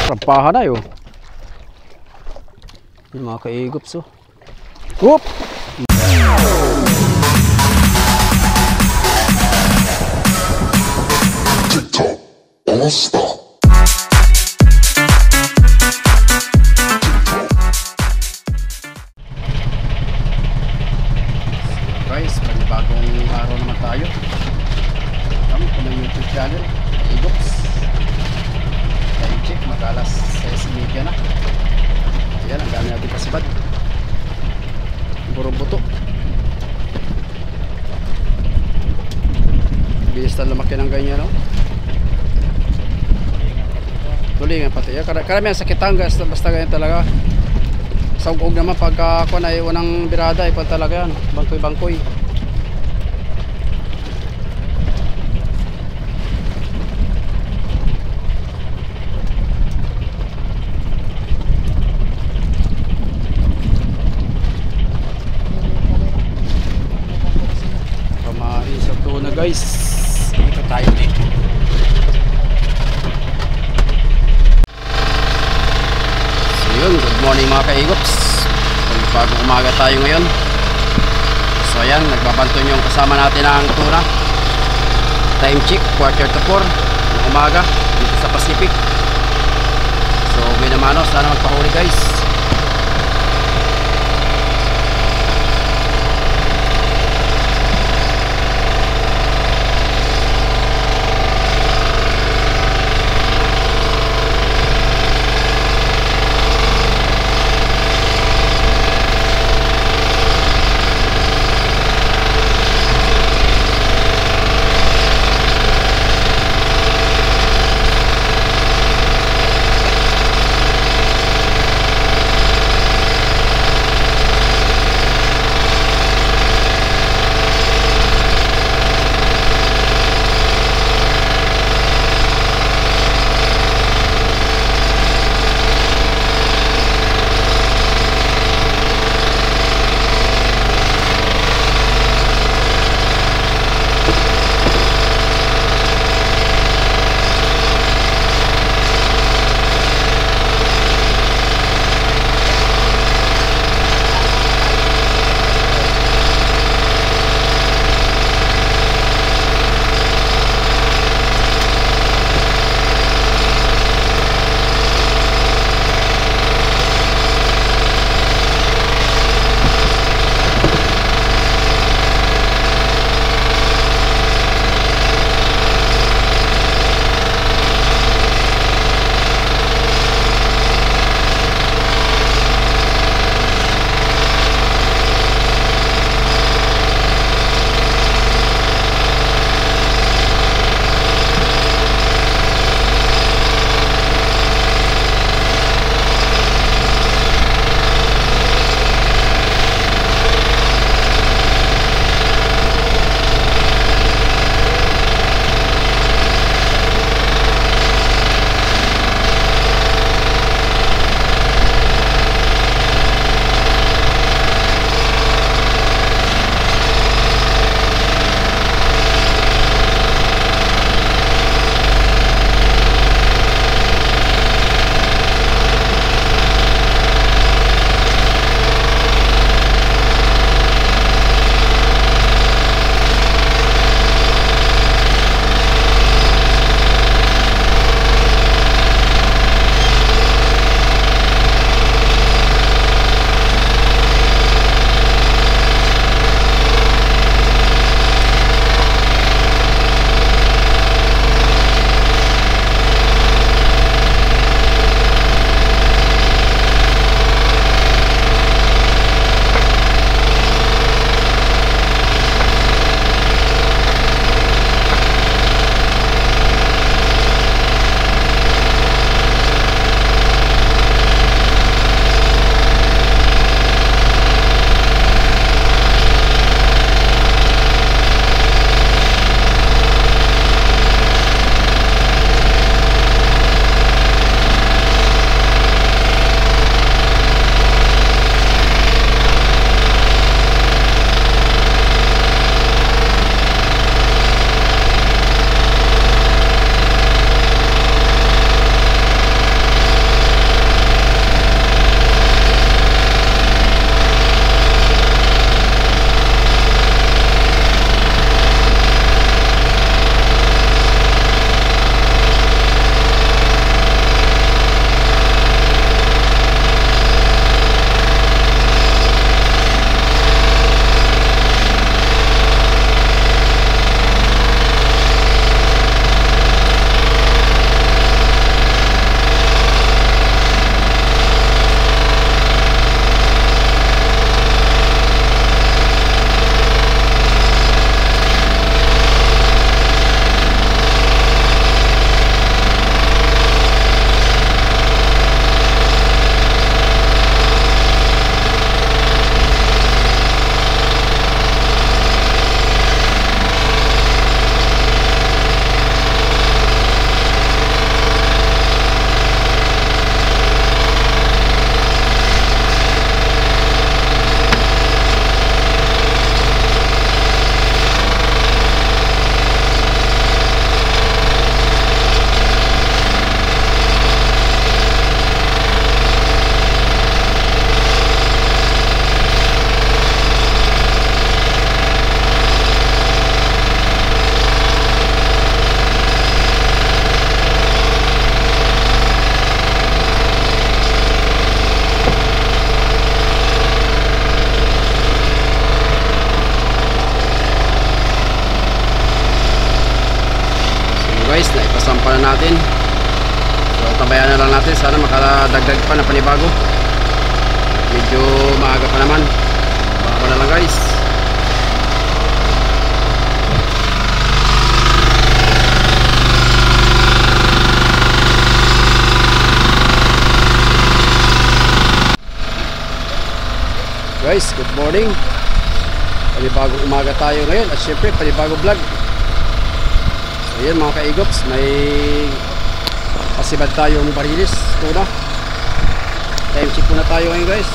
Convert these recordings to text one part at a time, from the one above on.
Rampahan na yun. Yung mga kaigops oh. Whoop! TikTok All-Star. Guys, bagong araw naman tayo. Kami po ng YouTube channel Kaigops. Time check, mag-alas 6:30 na. Ayan, ang dami natin kasibad. Burong buto. Bilis na lumaki ng ganyan, no? Tulingan pati. Karamihan sa Kitangas, basta ganyan talaga. Sa ug naman pagka ako na iwanang birada, ipon talaga yan. Bangkoy-bangkoy. Pamain sa tuna guys. Dito tayo dito. Yun, good morning mga kaigops. Bagong umaga tayo ngayon. So ayan, nagbabanto nyo yung kasama natin ang tuna. Time check, 3:45 ng umaga dito sa Pacific. So may naman sana magpahuli guys. guys, naipasampa na natin. So tabayan na lang natin, sana makadagdag pa na panibago. Medyo maaga pa naman. Baka na lang guys. Guys, good morning. Panibagong umaga tayo ngayon at syempre panibagong vlog. So yan mga kaigops, may pasibad tayong barilis, tuna. Time check muna tayo ngayon guys.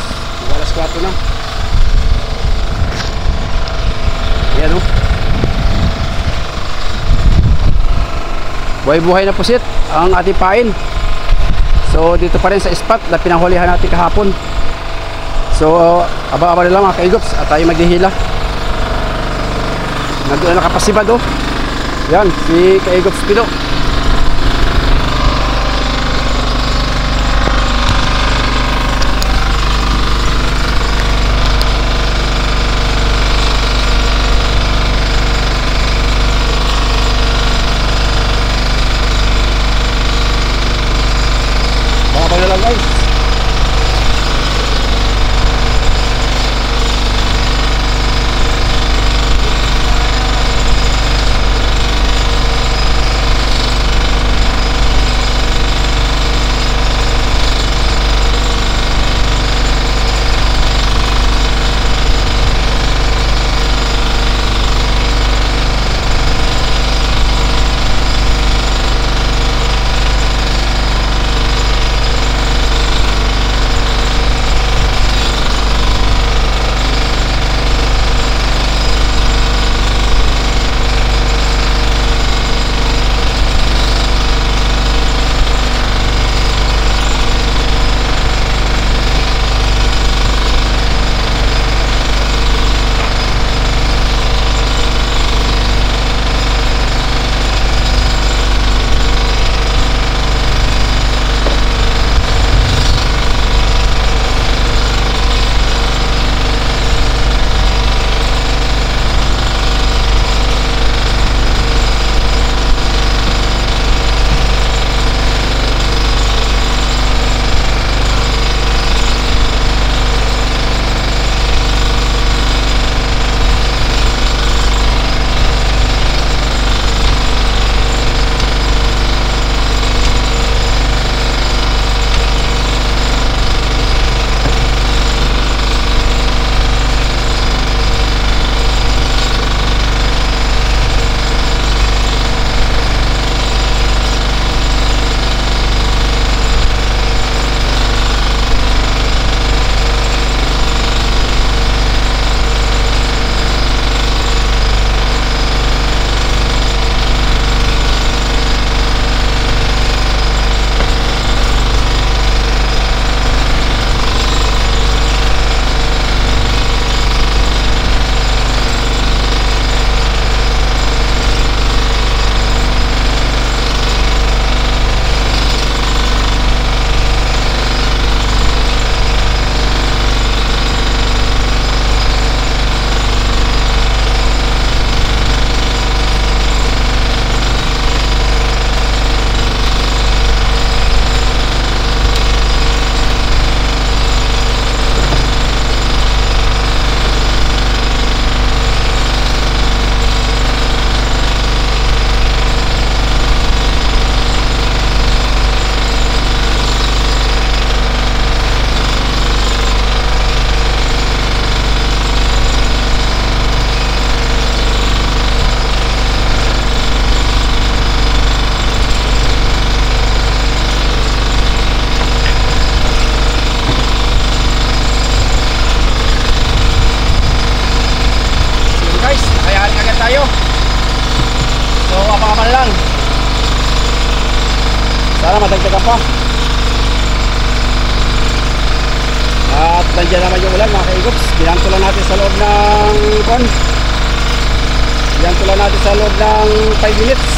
Alas 4 na. Yan o. Buhay-buhay na pusit ang ating pain. So dito pa rin sa spot na pinahulihan natin kahapon. So abang-abang nila mga kaigops at tayo maghihila. Nandun na nakapasibad oh. Yan, si Kaigops Pido. Abang na lang guys. Sana madagdagan pa. At nandiyan naman yung ulan mga kaigops. Binanto lang natin sa loob ng kon. Binanto lang natin sa loob ng 5 minutes.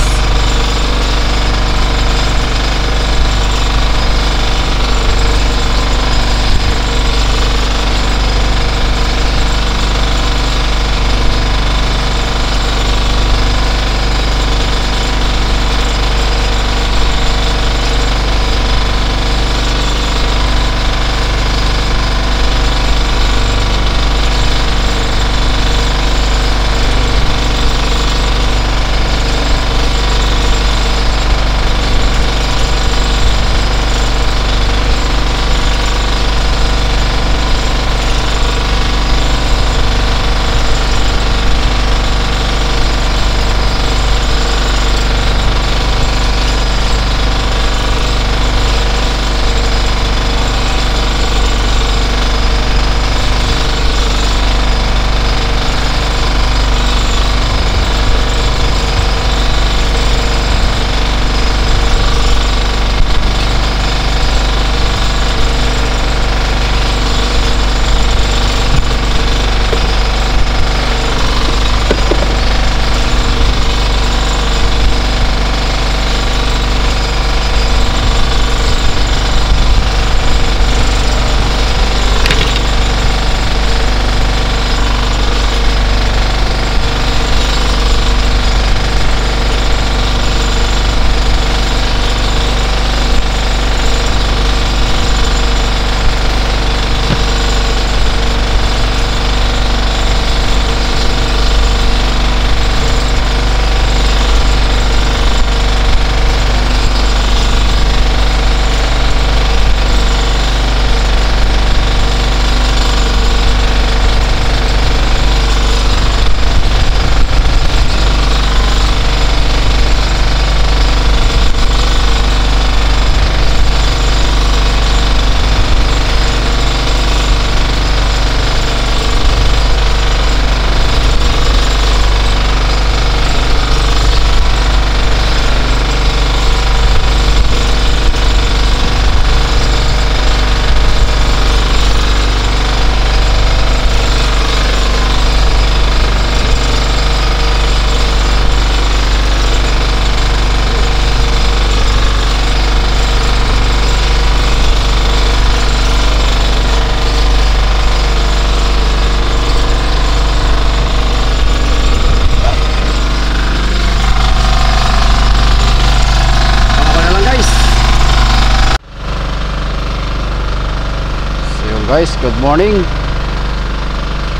Guys, good morning.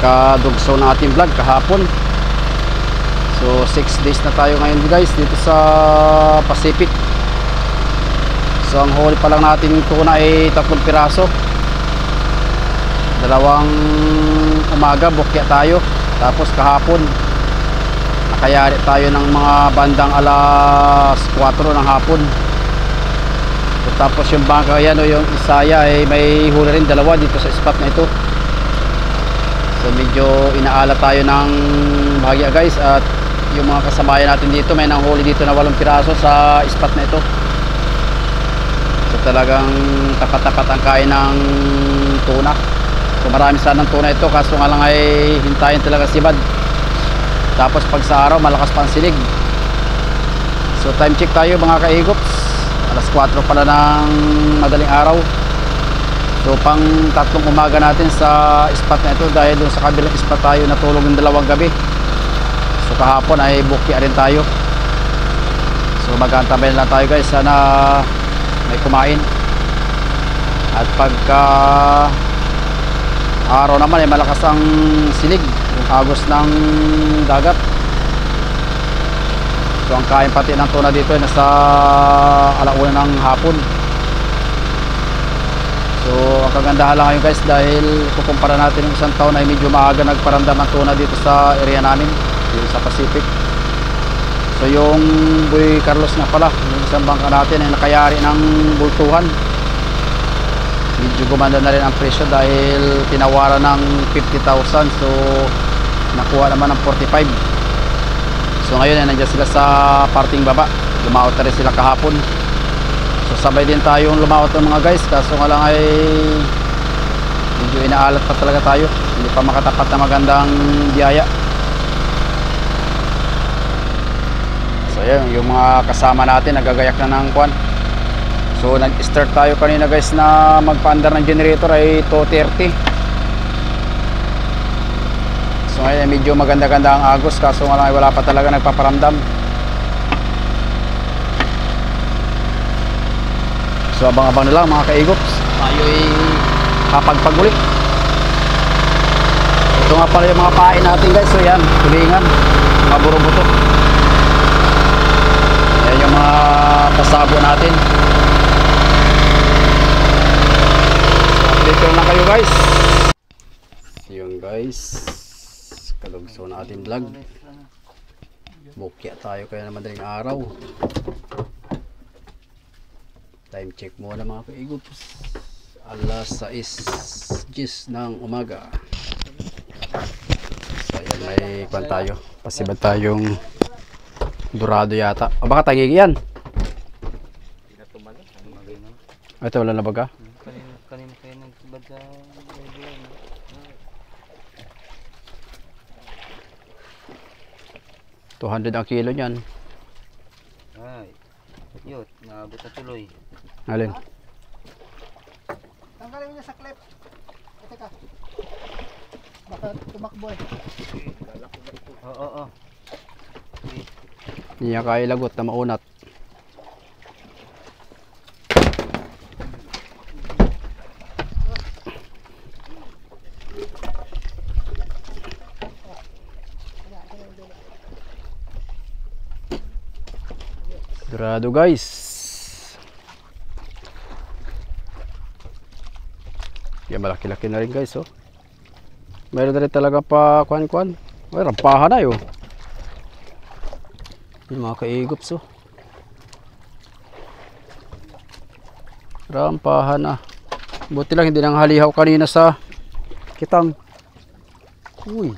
Kadugso na ating vlog kahapon. So 6 days na tayo ngayon guys dito sa Pacific. So ang huli pa lang natin tuna ay 3 piraso. Dalawang umaga bukya tayo. Tapos kahapon nakayari tayo ng mga bandang alas 4 ng hapon. So, tapos yung bangka yan o yung Isaya ay may huli rin dalawa dito sa spot na ito. So medyo inaala tayo ng bahagya guys. At yung mga kasabayan natin dito may nanghuli dito na 8 piraso sa spot na ito. So talagang tapat-tapat ang kain ng tuna. So marami sanang tuna ito, kaso nga lang ay hintayin talaga sibad. Tapos pag sa araw malakas pa ang silig. So time check tayo mga kaigops, alas 4 pala ng madaling araw. So pang 3 umaga natin sa spot na ito, dahil dun sa kabilang spot tayo natulog ng 2 gabi. So kahapon ay bukya rin tayo. So mag-aantabay lang tayo guys, sana may kumain. At pagka araw naman ay malakas ang silig, yung agos ng dagat. So ang kain pati ng tuna dito ay nasa alauna ng hapon. So ang kagandahan lang ngayon guys, dahil kukumpara natin yung isang taon ay medyo maaga nagparamdam ang tuna dito sa area namin, dito sa Pacific. So yung Boy Carlos nga pala, yung isang bangka natin ay nakayari ng bultuhan. Medyo gumanda na rin ang presyo dahil tinawaran ng 50,000. So nakuha naman ng 45. So ngayon ay nandiyan sila sa parting baba. Lumaot na rin sila kahapon. So sabay din tayong lumaot ng mga guys, kaso nga lang ay medyo inaalat pa talaga tayo. Hindi pa makatapat na magandang biyaya. So yan, yung mga kasama natin nagagayak na ng kwan. So nag-start tayo kanina guys na magpa-under ng generator ay 2:30. So ngayon medyo maganda-ganda ang agos, kaso nga lang ay wala pa talaga nagpaparamdam. So abang-abang na lang mga kaigops, tayo ay kapagpaguli. Ito nga pala yung mga pain natin guys. So yan, tulingan, mga burubuto. Yan yung mga pasabo natin. Update lang kayo guys. Yun guys, kalugso na ating vlog. Bukya tayo kaya na madaling araw. Time check muna mga kaigops, alas 6:10 ng umaga. So ayan, may kwan tayo, pasibad tayong dorado yata, o baka tangigi yan. Ito wala na baga. Kanina kayo nagsibad sa 200 ang kilo niyan. ay, yun, naabot na tuloy. Alin? Tanggalin mo niya sa clip. Teka. Baka tumakbo eh. Oo. Hindi niya kaya lagot na maunat. Dorado guys. Yan, malaki-laki na rin guys oh. Meron na rin talaga pa kwan-kwan. Ay, rampahan na yun. Yung mga kaigops oh. Rampahan na. Buti lang hindi nang halihaw kanina sa kitang. Uy.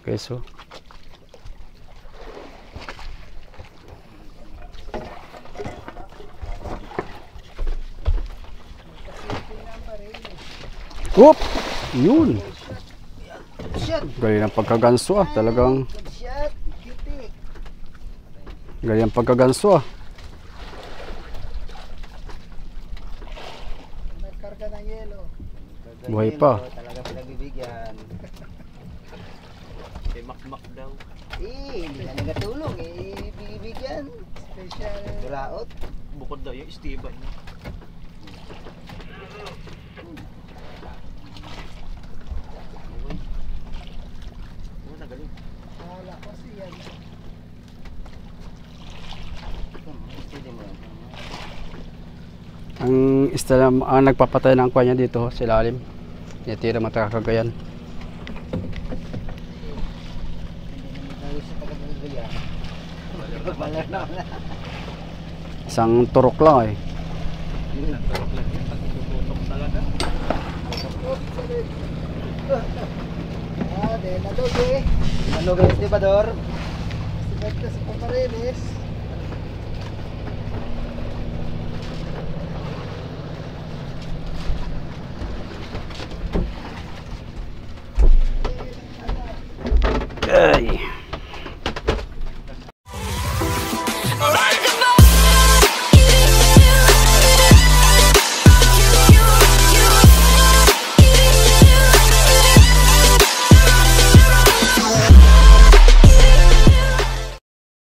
Okay, so Oop! Yun! Galing ng pagkaganso ah, talagang Shot! Cutie! Ganyan pagkaganso ah. Nagkarga ng yelo. Buhay pa. Talaga pinagbibigyan. Kay Makmak daw. Hindi na nagatulong. Bibigyan. Special. Duraot. Bukod daw yung Esteban niya. Oo, nagaling. Wala kasi yan. Steady mo yan. Ang istila ang nagpapatay ng kanya dito si Lalim. Tinitira matakagayan. Ayos sa pagkakagaya. Wala na. Isang turok lang eh. Nagtarok lang yan. Pag itututok talaga. Oops, sorry. Ah, de nadog eh. Ano guys, Tibador? Sigat ka sa Pamarenes.